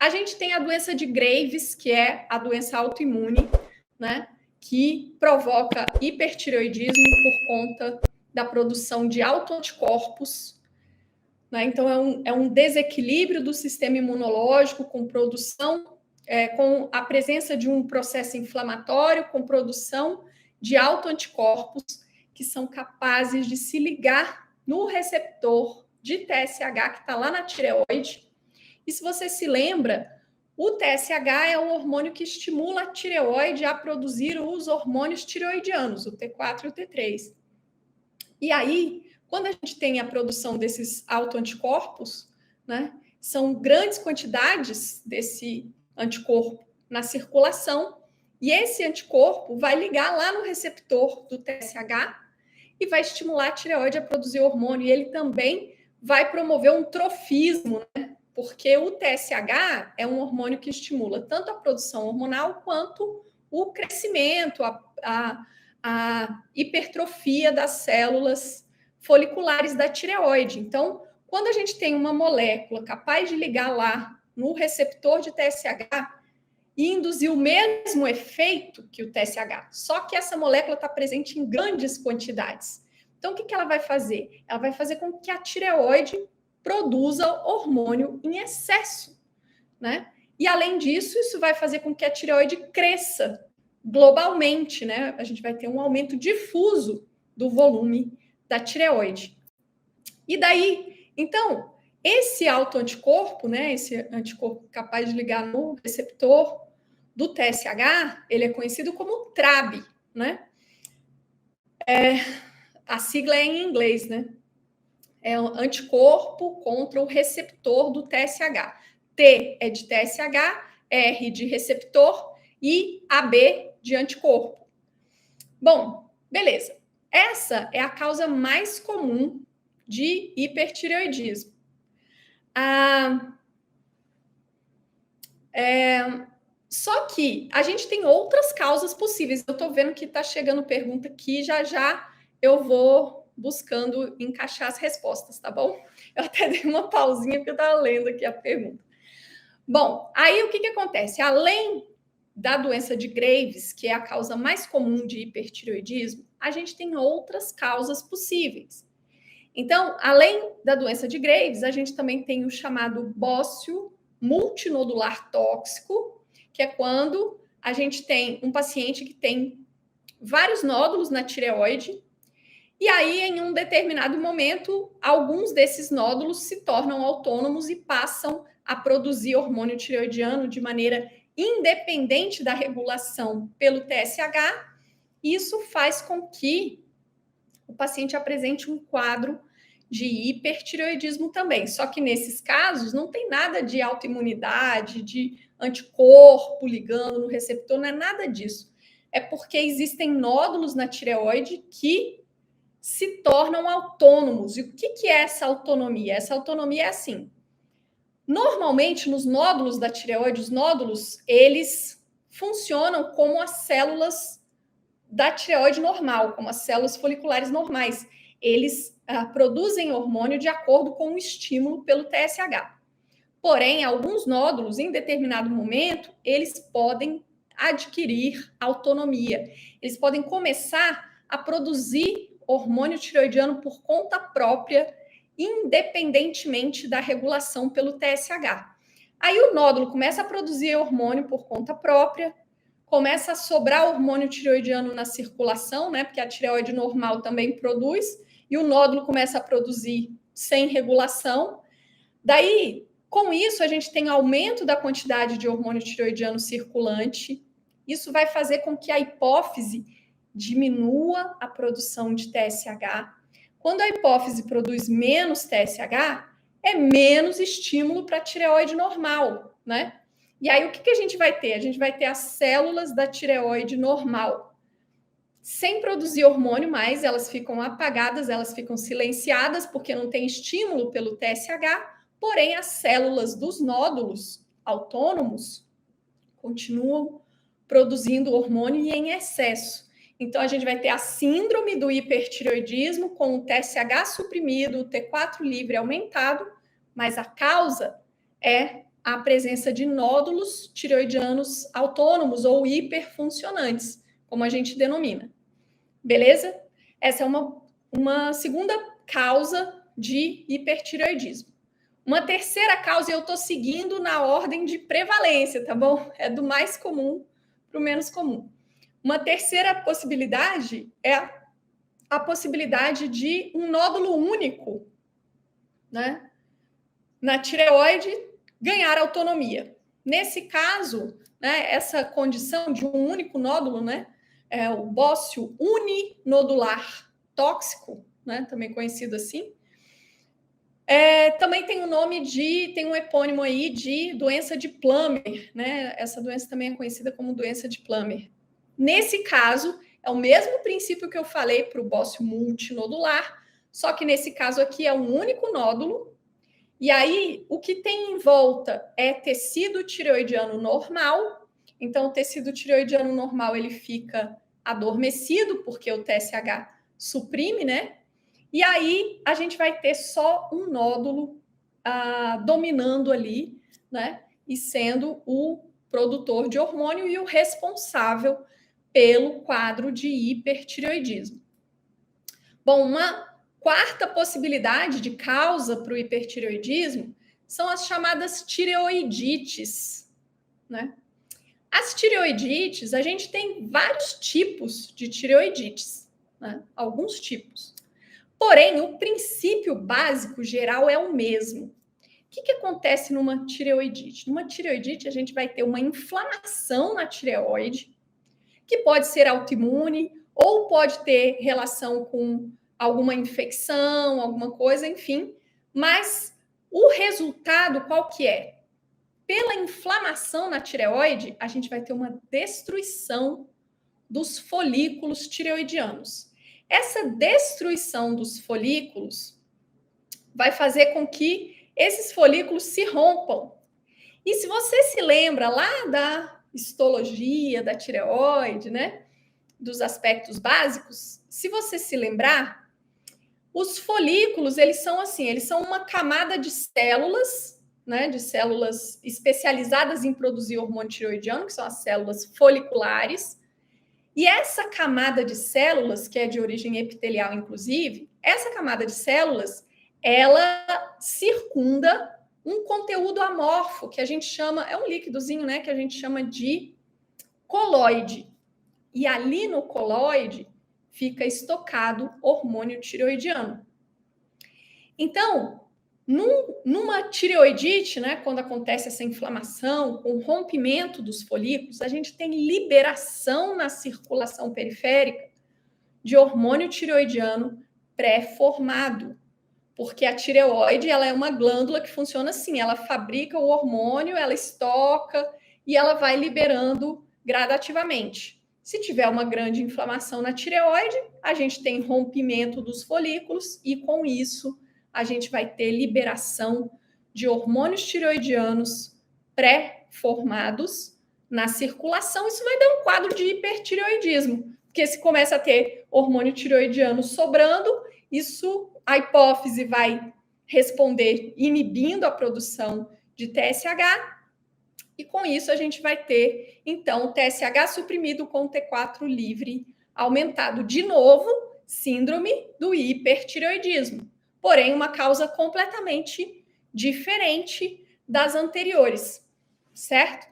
A gente tem a doença de Graves, que é a doença autoimune, né? Que provoca hipertireoidismo por conta da produção de autoanticorpos, né? Então, é um desequilíbrio do sistema imunológico com produção, com a presença de um processo inflamatório, com produção de autoanticorpos que são capazes de se ligar no receptor de TSH que está lá na tireoide. E se você se lembra, o TSH é um hormônio que estimula a tireoide a produzir os hormônios tireoidianos, o T4 e o T3. E aí, quando a gente tem a produção desses autoanticorpos, né, são grandes quantidades desse anticorpo na circulação, e esse anticorpo vai ligar lá no receptor do TSH e vai estimular a tireoide a produzir hormônio, e ele também vai promover um trofismo, né? Porque o TSH é um hormônio que estimula tanto a produção hormonal quanto o crescimento, a hipertrofia das células foliculares da tireoide. Então, quando a gente tem uma molécula capaz de ligar lá no receptor de TSH e induzir o mesmo efeito que o TSH, só que essa molécula está presente em grandes quantidades. Então, o que ela vai fazer? Ela vai fazer com que a tireoide produza hormônio em excesso, né? E, além disso, isso vai fazer com que a tireoide cresça globalmente, né? A gente vai ter um aumento difuso do volume da tireoide. E daí, então, esse autoanticorpo, né? Esse anticorpo capaz de ligar no receptor do TSH, ele é conhecido como TRAB, né? A sigla é em inglês, né? É um anticorpo contra o receptor do TSH. T é de TSH, R de receptor e AB de anticorpo. Bom, beleza. Essa é a causa mais comum de hipertireoidismo. Só que a gente tem outras causas possíveis. Eu estou vendo que está chegando pergunta aqui, já eu vou buscando encaixar as respostas, tá bom? Eu até dei uma pausinha porque eu estava lendo aqui a pergunta. Bom, aí o que acontece? Além da doença de Graves, que é a causa mais comum de hipertireoidismo, a gente tem outras causas possíveis. Então, além da doença de Graves, a gente também tem o chamado bócio multinodular tóxico, que é quando a gente tem um paciente que tem vários nódulos na tireoide, e aí, em um determinado momento, alguns desses nódulos se tornam autônomos e passam a produzir hormônio tireoidiano de maneira independente da regulação pelo TSH. Isso faz com que o paciente apresente um quadro de hipertireoidismo também. Só que nesses casos não tem nada de autoimunidade, de anticorpo ligando no receptor, não é nada disso. É porque existem nódulos na tireoide que se tornam autônomos. E o que é essa autonomia? Essa autonomia é assim. Normalmente, nos nódulos da tireoide, os nódulos, eles funcionam como as células da tireoide normal, como as células foliculares normais. Eles produzem hormônio de acordo com o estímulo pelo TSH. Porém, alguns nódulos, em determinado momento, eles podem adquirir autonomia. Eles podem começar a produzir hormônio tireoidiano por conta própria, independentemente da regulação pelo TSH. Aí o nódulo começa a produzir hormônio por conta própria, começa a sobrar hormônio tireoidiano na circulação, né? Porque a tireoide normal também produz, e o nódulo começa a produzir sem regulação. Daí, com isso, a gente tem aumento da quantidade de hormônio tireoidiano circulante. Isso vai fazer com que a hipófise diminua a produção de TSH. Quando a hipófise produz menos TSH, é menos estímulo para a tireoide normal, né? E aí, o que a gente vai ter? A gente vai ter as células da tireoide normal sem produzir hormônio mais, elas ficam apagadas, elas ficam silenciadas, porque não tem estímulo pelo TSH, porém, as células dos nódulos autônomos continuam produzindo hormônio e em excesso. Então, a gente vai ter a síndrome do hipertireoidismo com o TSH suprimido, o T4 livre aumentado, mas a causa é a presença de nódulos tireoidianos autônomos ou hiperfuncionantes, como a gente denomina. Beleza? Essa é uma segunda causa de hipertireoidismo. Uma terceira causa, eu estou seguindo na ordem de prevalência, tá bom? É do mais comum para o menos comum. Uma terceira possibilidade é a possibilidade de um nódulo único, né, na tireoide ganhar autonomia. Nesse caso, né, essa condição de um único nódulo, né, é o bócio uninodular tóxico, né, também conhecido assim, também tem tem um epônimo aí de doença de Plummer, né? Essa doença também é conhecida como doença de Plummer. Nesse caso, é o mesmo princípio que eu falei para o bócio multinodular, só que nesse caso aqui é um único nódulo, e aí o que tem em volta é tecido tireoidiano normal. Então, o tecido tireoidiano normal ele fica adormecido, porque o TSH suprime, né? E aí a gente vai ter só um nódulo dominando ali, né? E sendo o produtor de hormônio e o responsável pelo quadro de hipertireoidismo. Bom, uma quarta possibilidade de causa para o hipertireoidismo são as chamadas tireoidites, né? As tireoidites, a gente tem vários tipos de tireoidites, né? Alguns tipos. Porém, o princípio básico geral é o mesmo. O que acontece numa tireoidite? Numa tireoidite, a gente vai ter uma inflamação na tireoide, que pode ser autoimune ou pode ter relação com alguma infecção, alguma coisa, enfim. Mas o resultado qual que é? Pela inflamação na tireoide, a gente vai ter uma destruição dos folículos tireoidianos. Essa destruição dos folículos vai fazer com que esses folículos se rompam. E se você se lembra lá da histologia da tireoide, né, dos aspectos básicos, se você se lembrar, os folículos, eles são uma camada de células, né, de células especializadas em produzir hormônio tireoidiano, que são as células foliculares. E essa camada de células, que é de origem epitelial, inclusive, essa camada de células, ela circunda um conteúdo amorfo, que a gente chama, é um líquidozinho, né, que a gente chama de coloide. E ali no coloide fica estocado hormônio tireoidiano. Então, numa tireoidite, né, quando acontece essa inflamação, com rompimento dos folículos, a gente tem liberação na circulação periférica de hormônio tireoidiano pré-formado, porque a tireoide ela é uma glândula que funciona assim, ela fabrica o hormônio, ela estoca e ela vai liberando gradativamente. Se tiver uma grande inflamação na tireoide, a gente tem rompimento dos folículos e com isso a gente vai ter liberação de hormônios tireoidianos pré-formados na circulação. Isso vai dar um quadro de hipertireoidismo, porque se começa a ter hormônio tireoidiano sobrando, a hipófise vai responder inibindo a produção de TSH, e com isso a gente vai ter, então, o TSH suprimido com o T4 livre aumentado. De novo, síndrome do hipertireoidismo. Porém, uma causa completamente diferente das anteriores, certo?